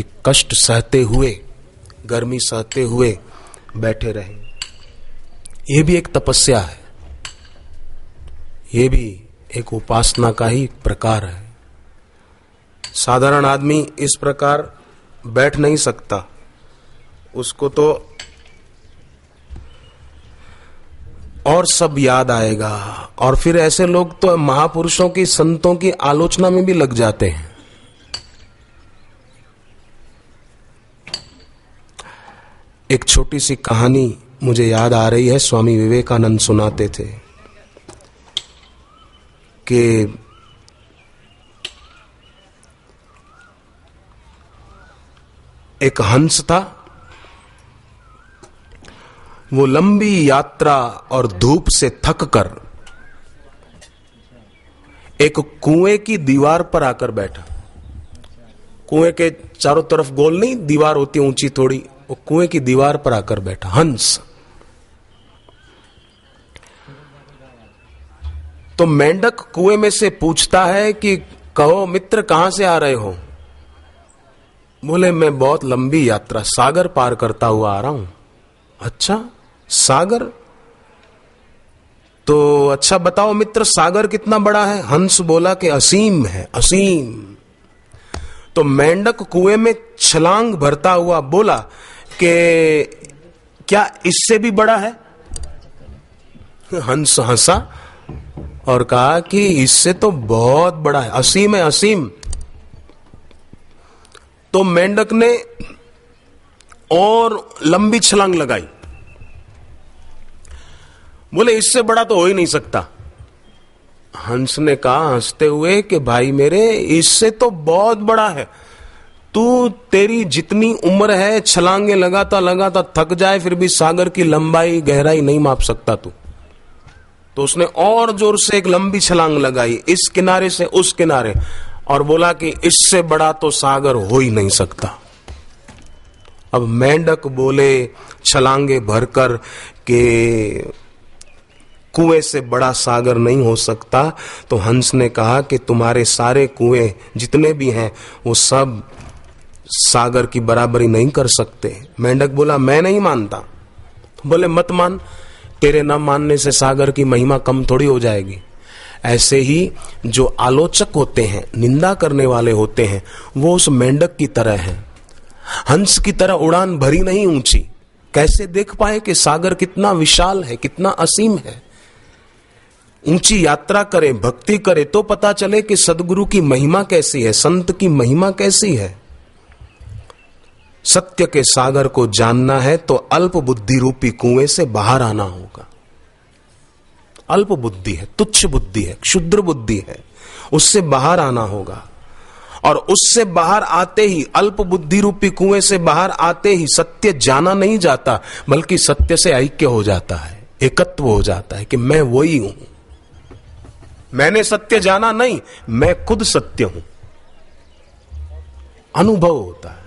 कि कष्ट सहते हुए, गर्मी सहते हुए बैठे रहें। ये भी एक तपस्या है, ये भी एक उपासना का ही प्रकार है। साधारण आदमी इस प्रकार बैठ नहीं सकता, उसको तो और सब याद आएगा। और फिर ऐसे लोग तो महापुरुषों की, संतों की आलोचना में भी लग जाते हैं। एक छोटी सी कहानी मुझे याद आ रही है, स्वामी विवेकानंद सुनाते थे कि एक हंस था, वो लंबी यात्रा और धूप से थक कर एक कुएं की दीवार पर आकर बैठा। कुएं के चारों तरफ गोल नहीं दीवार होती ऊंची थोड़ी, वो कुएं की दीवार पर आकर बैठा हंस। तो मेंढक कुएं में से पूछता है कि कहो मित्र, कहां से आ रहे हो? बोले मैं बहुत लंबी यात्रा, सागर पार करता हुआ आ रहा हूं। अच्छा, सागर? तो अच्छा बताओ मित्र, सागर कितना बड़ा है? हंस बोला कि असीम है, असीम। तो मेंढक कुएं में छलांग भरता हुआ बोला कि क्या इससे भी बड़ा है? हंस हंसा और कहा कि इससे तो बहुत बड़ा है, असीम है, असीम। तो मेंढक ने और लंबी छलांग लगाई, बोले इससे बड़ा तो हो ही नहीं सकता। हंस ने कहा हंसते हुए कि भाई मेरे, इससे तो बहुत बड़ा है। तू, तेरी जितनी उम्र है, छलांगे लगाता लगाता थक जाए फिर भी सागर की लंबाई गहराई नहीं माप सकता तू। तो उसने और जोर से एक लंबी छलांग लगाई, इस किनारे से उस किनारे, और बोला कि इससे बड़ा तो सागर हो ही नहीं सकता। अब मेंढक बोले छलांगे भरकर के कुएं से बड़ा सागर नहीं हो सकता। तो हंस ने कहा कि तुम्हारे सारे कुएं जितने भी हैं वो सब सागर की बराबरी नहीं कर सकते। मेंढक बोला मैं नहीं मानता। बोले मत मान, तेरे न मानने से सागर की महिमा कम थोड़ी हो जाएगी। ऐसे ही जो आलोचक होते हैं, निंदा करने वाले होते हैं, वो उस मेंढक की तरह हैं। हंस की तरह उड़ान भरी नहीं ऊंची, कैसे देख पाए कि सागर कितना विशाल है, कितना असीम है। ऊंची यात्रा करें, भक्ति करें तो पता चले कि सदगुरु की महिमा कैसी है, संत की महिमा कैसी है। सत्य के सागर को जानना है तो अल्प बुद्धि रूपी कुएं से बाहर आना होगा। अल्प बुद्धि है, तुच्छ बुद्धि है, क्षुद्र बुद्धि है, उससे बाहर आना होगा। और उससे बाहर आते ही, अल्प बुद्धि रूपी कुएं से बाहर आते ही सत्य जाना नहीं जाता, बल्कि सत्य से ऐक्य हो जाता है, एकत्व हो जाता है कि मैं वही हूं। मैंने सत्य जाना नहीं, मैं खुद सत्य हूं, अनुभव होता है।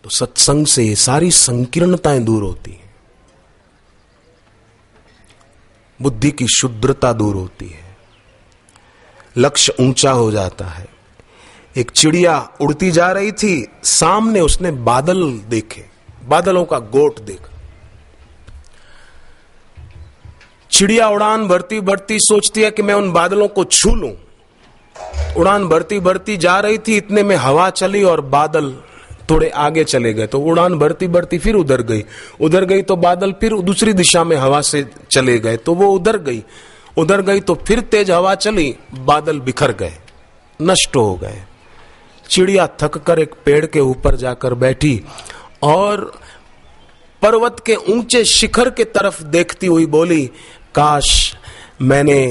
तो सत्संग से ये सारी संकीर्णताएं दूर होती हैं, बुद्धि की शुद्धता दूर होती है, लक्ष्य ऊंचा हो जाता है। एक चिड़िया उड़ती जा रही थी, सामने उसने बादल देखे, बादलों का गोट देखा। चिड़िया उड़ान भरती भरती सोचती है कि मैं उन बादलों को छू लूं। उड़ान भरती भरती जा रही थी, इतने में हवा चली और बादल थोड़े आगे चले गए। तो उड़ान भरती भरती फिर उधर गई तो बादल फिर दूसरी दिशा में हवा से चले गए, तो वो उधर गई तो फिर तेज हवा चली, बादल बिखर गए, नष्ट हो गए। चिड़िया थक कर एक पेड़ के ऊपर जाकर बैठी और पर्वत के ऊंचे शिखर के तरफ देखती हुई बोली, काश मैंने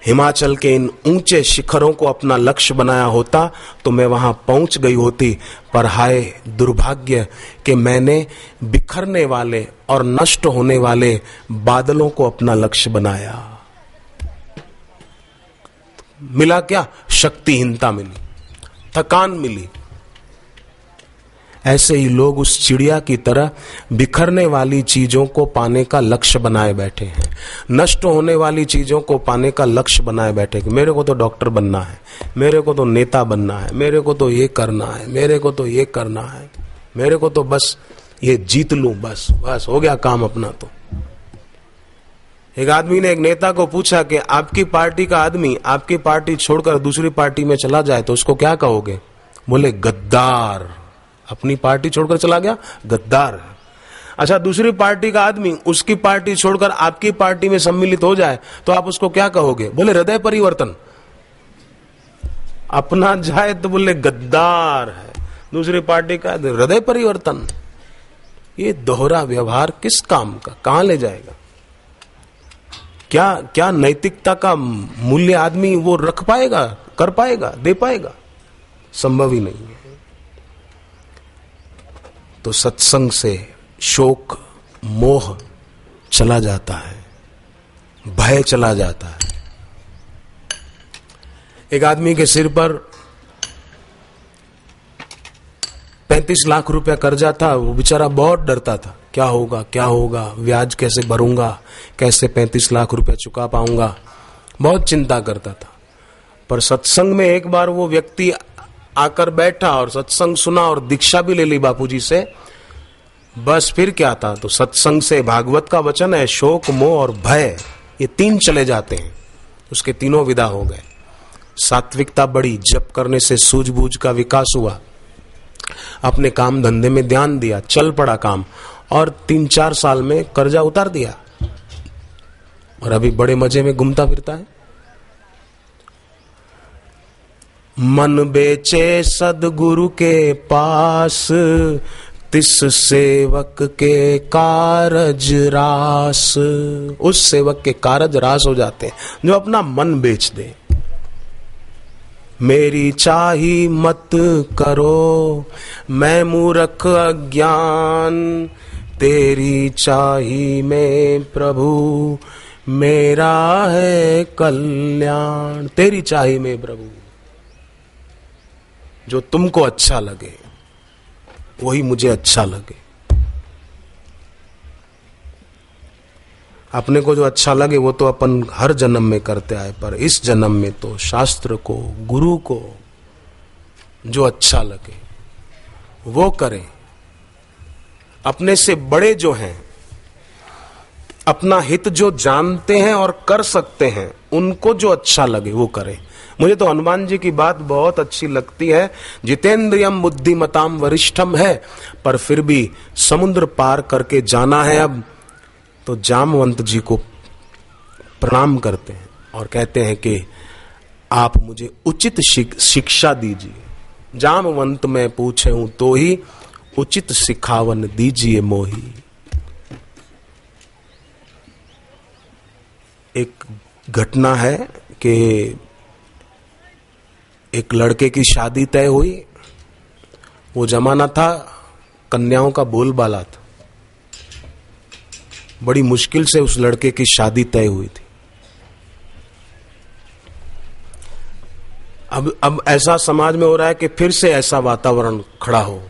हिमाचल के इन ऊंचे शिखरों को अपना लक्ष्य बनाया होता तो मैं वहां पहुंच गई होती। पर हाय दुर्भाग्य कि मैंने बिखरने वाले और नष्ट होने वाले बादलों को अपना लक्ष्य बनाया। मिला क्या? शक्तिहीनता मिली, थकान मिली। ऐसे ही लोग उस चिड़िया की तरह बिखरने वाली चीजों को पाने का लक्ष्य बनाए बैठे हैं, नष्ट होने वाली चीजों को पाने का लक्ष्य बनाए बैठे कि मेरे को तो डॉक्टर बनना है, मेरे को तो नेता बनना है, मेरे को तो ये करना है, मेरे को तो ये करना है, मेरे को तो बस ये जीत लूं, बस बस हो गया काम अपना। तो एक आदमी ने एक नेता को पूछा कि आपकी पार्टी का आदमी आपकी पार्टी छोड़कर दूसरी पार्टी में चला जाए तो उसको क्या कहोगे? बोले गद्दार। अपनी पार्टी छोड़कर चला गया, गद्दार है। अच्छा, दूसरी पार्टी का आदमी उसकी पार्टी छोड़कर आपकी पार्टी में सम्मिलित हो जाए तो आप उसको क्या कहोगे? बोले हृदय परिवर्तन। अपना जाए तो बोले गद्दार है, दूसरी पार्टी का हृदय परिवर्तन। ये दोहरा व्यवहार किस काम का, कहां ले जाएगा? क्या क्या नैतिकता का मूल्य आदमी वो रख पाएगा, कर पाएगा, दे पाएगा? संभव ही नहीं है। तो सत्संग से शोक मोह चला जाता है, भय चला जाता है। एक आदमी के सिर पर 35 लाख रुपया कर्जा था, वो बेचारा बहुत डरता था, क्या होगा क्या होगा, ब्याज कैसे भरूंगा, कैसे 35 लाख रुपया चुका पाऊंगा, बहुत चिंता करता था। पर सत्संग में एक बार वो व्यक्ति आकर बैठा और सत्संग सुना और दीक्षा भी ले ली बापूजी से। बस फिर क्या था, तो सत्संग से भागवत का वचन है, शोक मोह और भय ये तीन चले जाते हैं, उसके तीनों विदा हो गए। सात्विकता बढ़ी, जप करने से सूझबूझ का विकास हुआ, अपने काम धंधे में ध्यान दिया, चल पड़ा काम, और 3-4 साल में कर्जा उतार दिया और अभी बड़े मजे में घूमता फिरता है। मन बेचे सदगुरु के पास, तिस सेवक के कारज रास। उस सेवक के कारज रास हो जाते हैं जो अपना मन बेच दे। मेरी चाही मत करो, मैं मूर्ख अज्ञान, तेरी चाही में प्रभु, मेरा है कल्याण। तेरी चाही में प्रभु, जो तुमको अच्छा लगे वही मुझे अच्छा लगे। अपने को जो अच्छा लगे वो तो अपन हर जन्म में करते आए, पर इस जन्म में तो शास्त्र को, गुरु को जो अच्छा लगे वो करें। अपने से बड़े जो हैं, अपना हित जो जानते हैं और कर सकते हैं, उनको जो अच्छा लगे वो करें। मुझे तो हनुमान जी की बात बहुत अच्छी लगती है, जितेंद्रियम बुद्धिमताम वरिष्ठम है, पर फिर भी समुद्र पार करके जाना है अब, तो जामवंत जी को प्रणाम करते हैं और कहते हैं कि आप मुझे उचित शिक्षा दीजिए। जामवंत मैं पूछे हूं तो ही, उचित सिखावन दीजिए मोही। एक घटना है कि एक लड़के की शादी तय हुई। वो जमाना था कन्याओं का बोलबाला था, बड़ी मुश्किल से उस लड़के की शादी तय हुई थी। अब ऐसा समाज में हो रहा है कि फिर से ऐसा वातावरण खड़ा हो।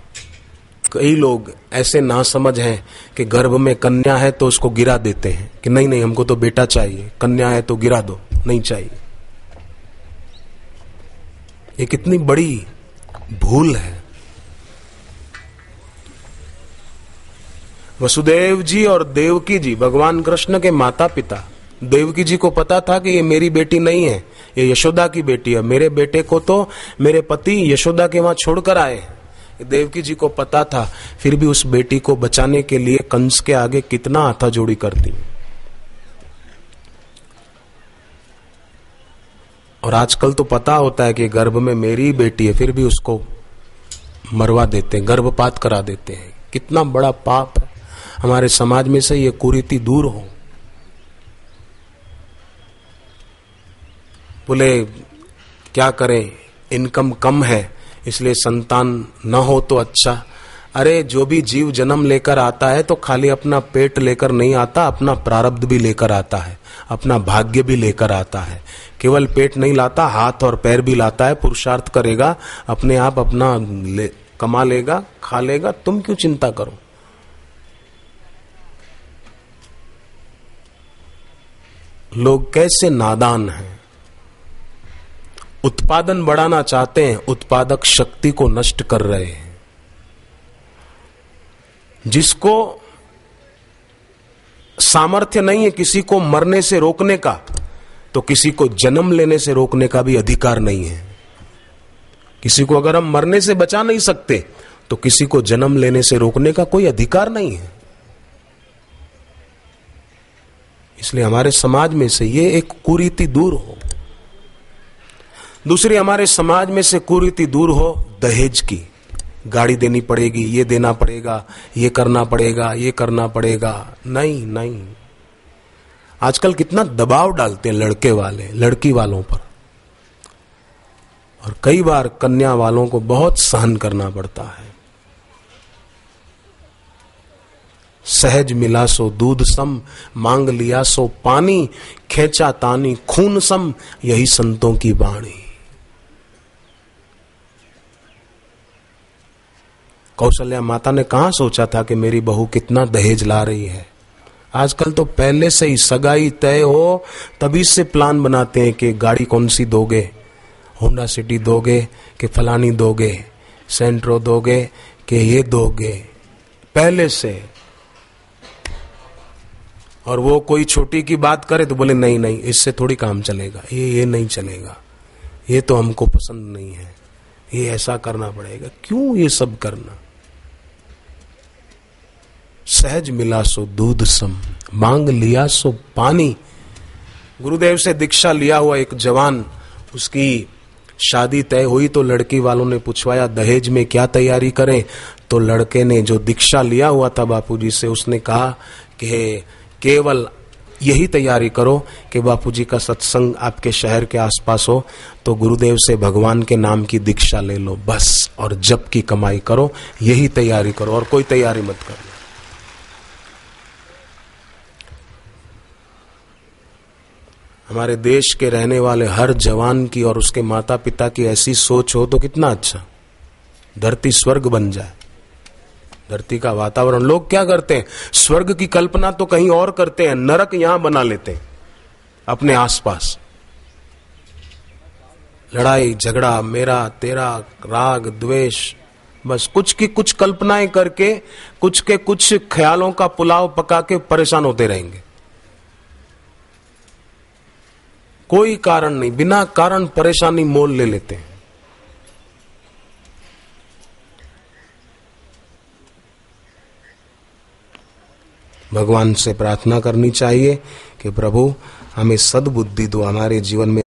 कई लोग ऐसे नासमझ हैं कि गर्भ में कन्या है तो उसको गिरा देते हैं कि नहीं नहीं हमको तो बेटा चाहिए, कन्या है तो गिरा दो, नहीं चाहिए। ये कितनी बड़ी भूल है। वसुदेव जी और देवकी जी भगवान कृष्ण के माता पिता। देवकी जी को पता था कि ये मेरी बेटी नहीं है, ये यशोदा की बेटी है, मेरे बेटे को तो मेरे पति यशोदा के वहां छोड़कर आए। देवकी जी को पता था, फिर भी उस बेटी को बचाने के लिए कंस के आगे कितना हाथाजोड़ी करती। और आजकल तो पता होता है कि गर्भ में मेरी बेटी है, फिर भी उसको मरवा देते हैं, गर्भपात करा देते हैं। कितना बड़ा पाप है। हमारे समाज में से ये कुरीति दूर हो। बोले क्या करें, इनकम कम है इसलिए संतान न हो तो अच्छा। अरे जो भी जीव जन्म लेकर आता है तो खाली अपना पेट लेकर नहीं आता, अपना प्रारब्ध भी लेकर आता है, अपना भाग्य भी लेकर आता है। केवल पेट नहीं लाता, हाथ और पैर भी लाता है। पुरुषार्थ करेगा अपने आप अपना कमा लेगा, खा लेगा, तुम क्यों चिंता करो। लोग कैसे नादान हैं, उत्पादन बढ़ाना चाहते हैं, उत्पादक शक्ति को नष्ट कर रहे हैं। जिसको सामर्थ्य नहीं है किसी को मरने से रोकने का, तो किसी को जन्म लेने से रोकने का भी अधिकार नहीं है। किसी को अगर हम मरने से बचा नहीं सकते तो किसी को जन्म लेने से रोकने का कोई अधिकार नहीं है। इसलिए हमारे समाज में से ये एक कुरीति दूर हो। दूसरी, हमारे समाज में से कुरीति दूर हो दहेज की। गाड़ी देनी पड़ेगी, ये देना पड़ेगा, ये करना पड़ेगा, ये करना पड़ेगा। नहीं नहीं, आजकल कितना दबाव डालते हैं लड़के वाले लड़की वालों पर, और कई बार कन्या वालों को बहुत सहन करना पड़ता है। सहज मिला सो दूध सम, मांग लिया सो पानी, खेचा तानी खून सम, यही संतों की वाणी। कौशल्या माता ने कहां सोचा था कि मेरी बहू कितना दहेज ला रही है। आजकल तो पहले से ही सगाई तय हो तभी से प्लान बनाते हैं कि गाड़ी कौन सी दोगे, होंडा सिटी दोगे कि फलानी दोगे, सेंट्रो दोगे कि ये दोगे, पहले से। और वो कोई छोटी की बात करे तो बोले नहीं नहीं, इससे थोड़ी काम चलेगा, ये नहीं चलेगा, ये तो हमको पसंद नहीं है, ये ऐसा करना पड़ेगा। क्यों ये सब करना। सहज मिला सो दूध सम, मांग लिया सो पानी। गुरुदेव से दीक्षा लिया हुआ एक जवान, उसकी शादी तय हुई तो लड़की वालों ने पूछवाया दहेज में क्या तैयारी करें, तो लड़के ने जो दीक्षा लिया हुआ था बापूजी से, उसने कहा कि केवल यही तैयारी करो कि बापूजी का सत्संग आपके शहर के आसपास हो, तो गुरुदेव से भगवान के नाम की दीक्षा ले लो बस, और जप की कमाई करो, यही तैयारी करो और कोई तैयारी मत करो। हमारे देश के रहने वाले हर जवान की और उसके माता पिता की ऐसी सोच हो तो कितना अच्छा, धरती स्वर्ग बन जाए। धरती का वातावरण, लोग क्या करते हैं, स्वर्ग की कल्पना तो कहीं और करते हैं, नरक यहां बना लेते हैं अपने आसपास। लड़ाई झगड़ा, मेरा तेरा, राग द्वेष, बस कुछ की कुछ कल्पनाएं करके कुछ के कुछ ख्यालों का पुलाव पका के परेशान होते रहेंगे। कोई कारण नहीं, बिना कारण परेशानी मोल ले लेते हैं। भगवान से प्रार्थना करनी चाहिए कि प्रभु हमें सद्बुद्धि दो, हमारे जीवन में